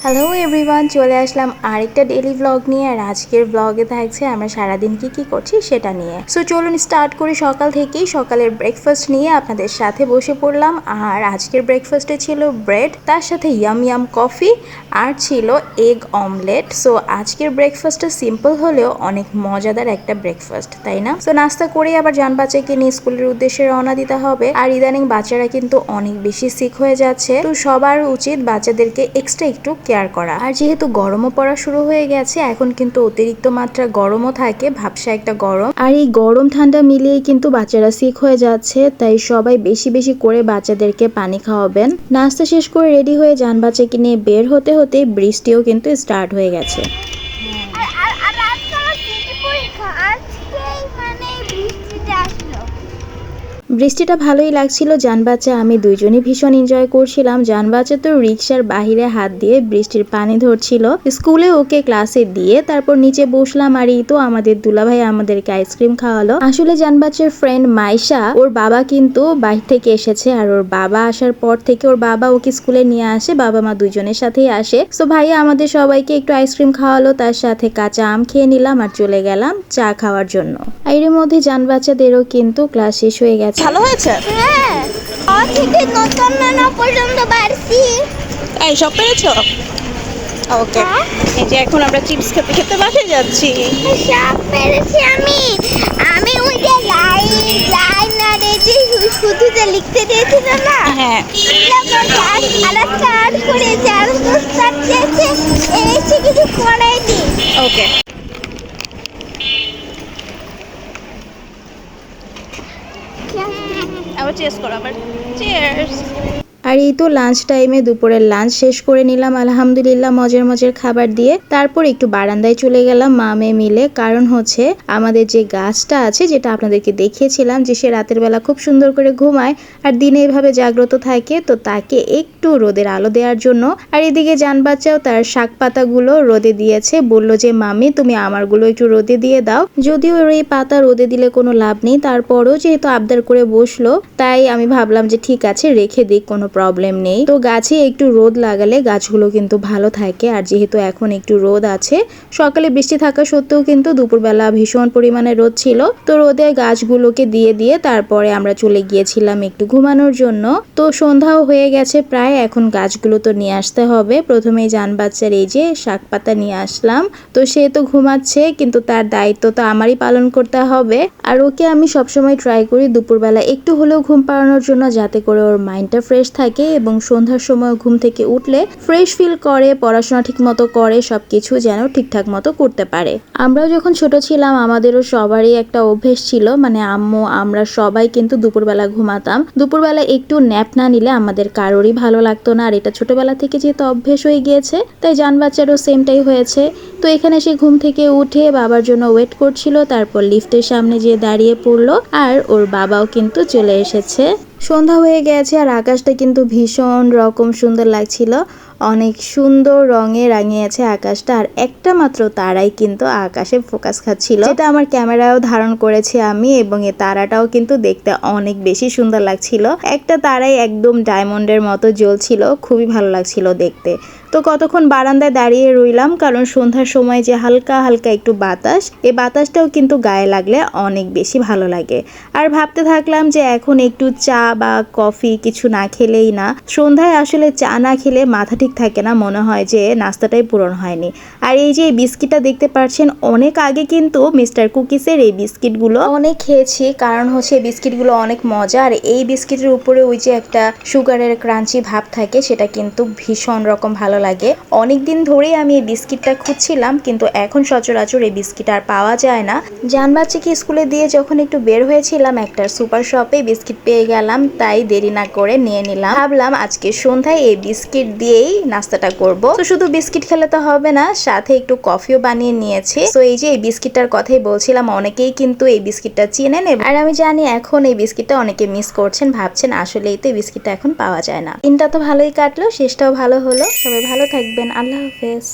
Hello everyone, চলে আসলাম আরেকটা daily blog নিয়ে। আর আজকের ব্লগে থাকছে আমরা সারাদিন কি করছি সেটা নিয়ে। সো চলুন স্টার্ট করি সকাল থেকেই। সকালের ব্রেকফাস্ট নিয়ে আপনাদের সাথে বসে পড়লাম। আর আজকের ব্রেকফাস্টে ছিল ব্রেড, তার সাথে ইয়াম কফি আর ছিল এগ অমলেট। সো আজকের ব্রেকফাস্টটা সিম্পল হলেও অনেক মজাদার একটা ব্রেকফাস্ট, তাই না? সো নাস্তা করে আবার জান বাচ্চাকে নিয়ে স্কুলের উদ্দেশ্যে রওনা দিতে হবে। আর ইদানিং বাচ্চারা কিন্তু অনেক বেশি সিক হয়ে যাচ্ছে, তো সবার উচিত বাচ্চাদেরকে এক্সট্রা একটু কেয়ার করা। আর যেহেতু গরমও পড়া শুরু হয়ে গেছে, এখন কিন্তু অতিরিক্ত মাত্রা গরমও থাকে, ভাবসা একটা গরম। আর এই গরম ঠান্ডা মিলিয়েই কিন্তু বাচ্চারা সিক হয়ে যাচ্ছে, তাই সবাই বেশি বেশি করে বাচ্চাদেরকে পানি খাওয়াবেন। নাস্তা শেষ করে রেডি হয়ে জান বাচ্চাকে নিয়ে বের হতে হতে বৃষ্টিও কিন্তু স্টার্ট হয়ে গেছে। বৃষ্টিটা ভালোই লাগছিল। জান বাচ্চা আমি দুইজনই ভীষণ এনজয় করছিলাম। জান বাচ্চা তো রিক্সার বাহিরে হাত দিয়ে বৃষ্টির পানি ধরছিল। স্কুলে ওকে ক্লাসে দিয়ে তারপর নিচে বসলাম। আর এই তো আমাদের দুলাভাই আমাদেরকে আইসক্রিম খাওয়ালো। আসলে জান বাচ্চার ফ্রেন্ড মাইশা, ওর বাবা কিন্তু বাইরে থেকে এসেছে। আর ওর বাবা আসার পর থেকে ওর বাবা ওকে স্কুলে নিয়ে আসে, বাবা মা দুইজনের সাথেই আসে। তো ভাইয়া আমাদের সবাইকে একটু আইসক্রিম খাওয়ালো, তার সাথে কাঁচা আম খেয়ে নিলাম আর চলে গেলাম চা খাওয়ার জন্য। এর মধ্যে জান বাচ্চাদেরও কিন্তু ক্লাস শেষ হয়ে গেছে। ভালো হয়েছে? হ্যাঁ, থেকে নতুন না পর্যন্ত বাড়ছি। এই সব পেরেছো? ওকে, এই যে এখন আমরা চিপস খেতে খেতে বাসে যাচ্ছি। সব পেরেছি আমি। আমি ওই যে লাইন আর এই যে শুধুতে লিখতে দিয়েছিল না, হ্যাঁ, চার্জ করে চার্জ দিয়েছে, এসে কিছু করাইনি। ওকে। আবার চেস করো, আবার চিয়ার্স। আর এই তো লাঞ্চ টাইমে দুপুরের লাঞ্চ শেষ করে নিলাম আলহামদুলিল্লাহ মজার মজার খাবার দিয়ে। তারপর একটু বারান্দায় চলে গেলাম মা মেয়ে মিলে। কারণ হচ্ছে আমাদের যে গাছটা আছে, যেটা আপনাদেরকে দেখিয়েছিলাম যে সে রাতের বেলা খুব সুন্দর করে ঘুমায় আর দিনে এভাবে জাগ্রত থাকে, তো তাকে একটু রোদের আলো দেওয়ার জন্য। আর এদিকে জান বাচ্চাও তার শাক পাতাগুলো রোদে দিয়েছে, বলল যে মামি তুমি আমারগুলো একটু রোদে দিয়ে দাও। যদিও এই পাতা রোদে দিলে কোনো লাভ নেই, তারপরও যেহেতু আবদার করে বসলো, তাই আমি ভাবলাম যে ঠিক আছে রেখে দিক, কোনো প্রবলেম নেই। তো গাছে একটু রোদ লাগালে গাছগুলো কিন্তু ভালো থাকে। আর যেহেতু এখন একটু রোদ আছে, সকালে বৃষ্টি থাকা সত্ত্বেও কিন্তু দুপুরবেলা ভীষণ পরিমাণে রোদ ছিল, তো রোদে গাছগুলোকে দিয়ে দিয়ে তারপরে আমরা চলে গিয়েছিলাম একটু ঘুমানোর জন্য। তো সন্ধ্যাও হয়ে গেছে প্রায়, এখন গাছগুলো তো নিয়ে আসতে হবে। প্রথমেই জান বাচ্চার এই যে শাক পাতা নিয়ে আসলাম, তো সে তো ঘুমাচ্ছে, কিন্তু তার দায়িত্ব তো আমারই পালন করতে হবে। আর ওকে আমি সবসময় ট্রাই করি দুপুরবেলা একটু হলেও ঘুম পাড়ানোর জন্য, যাতে করে ওর মাইন্ডটা ফ্রেশ থাকে এবং সন্ধ্যার সময় ঘুম থেকে উঠলে ফ্রেশ ফিল করে, পড়াশোনা ঠিক মতো করে, সবকিছু যেন ঠিকঠাক মতো করতে পারে। আমরাও যখন ছোট ছিলাম আমাদেরও সবারই একটা অভ্যেস ছিল, মানে আম্মু আমরা সবাই কিন্তু দুপুরবেলা ঘুমাতাম। দুপুরবেলা একটু ন্যাপ না নিলে আমাদের কারোরই ভালো লাগতো না। আর এটা ছোটবেলা থেকে যেহেতু অভ্যেস হয়ে গিয়েছে, তাই জান বাচ্চারও সেমটাই হয়েছে। তো এখানে সে ঘুম থেকে উঠে বাবার জন্য ওয়েট করছিল, তারপর লিফটের সামনে যেয়ে দাঁড়িয়ে পড়লো। আর ওর বাবাও কিন্তু চলে এসেছে। সন্ধ্যা হয়ে গেছে আর আকাশটা কিন্তু ভীষণ রকম সুন্দর লাগছিল, অনেক সুন্দর রঙে রাঙিয়েছে আকাশটা। আর একটা মাত্র তারাই কিন্তু আকাশে ফোকাস খাচ্ছিল, যেটা আমার ক্যামেরায়ও ধারণ করেছি আমি, এবং এই তারাটাও কিন্তু দেখতে অনেক বেশি সুন্দর লাগছিল। একটা তারাই একদম ডায়মন্ডের মতো জ্বলছিল, খুবই ভালো লাগছিল দেখতে। তো কতক্ষণ বারান্দায় দাঁড়িয়ে রইলাম, কারণ সন্ধ্যার সময় যে হালকা হালকা একটু বাতাস, এই বাতাসটাও কিন্তু গায়ে লাগলে অনেক বেশি ভালো লাগে। আর ভাবতে থাকলাম যে এখন একটু চা বা কফি কিছু না খেলেই না। সন্ধ্যায় আসলে চা না খেলে মাথা ঠিক থাকে না, মনে হয় যে নাস্তাটাই পূরণ হয়নি। আর এই যে এই বিস্কিটটা দেখতে পাচ্ছেন, অনেক আগে কিন্তু মিস্টার কুকিসের এই বিস্কিটগুলো অনেক খেয়েছি, কারণ হচ্ছে এই বিস্কিটগুলো অনেক মজা। আর এই বিস্কিটের উপরে ওই যে একটা সুগারের ক্রাঞ্চি ভাব থাকে, সেটা কিন্তু ভীষণ রকম ভালো লাগে। অনেক দিন ধরেই আমি এই বিস্কিটটা খুঁজছিলাম, কিন্তু এখন সচরাচর এই বিস্কিট আর পাওয়া যায় না। জান বাচ্চাকে স্কুলে দিয়ে যখন একটু বের হয়েছিলাম, একটা সুপার শপে বিস্কিট পেয়ে গেলাম, তাই দেরি না করে নিয়ে নিলাম। ভাবলাম আজকে সন্ধ্যায় এই বিস্কিট দিয়েই নাস্তাটা করব। তো শুধু বিস্কিট খেলে তো হবে না, সাথে একটু কফিও বানিয়ে নিয়েছি। তো এই যে এই বিস্কিটটার কথাই বলছিলাম, অনেকেই কিন্তু এই বিস্কিটটা চিনেন। আর আমি জানি এখন এই বিস্কিটটা অনেকে মিস করছেন, ভাবছেন আসলেই তো এই বিস্কিটটা এখন পাওয়া যায় না। দিনটা তো ভালোই কাটলো, শেষটাও ভালো হলো। সবাই ভালো থাকবেন, আল্লাহ হাফেজ।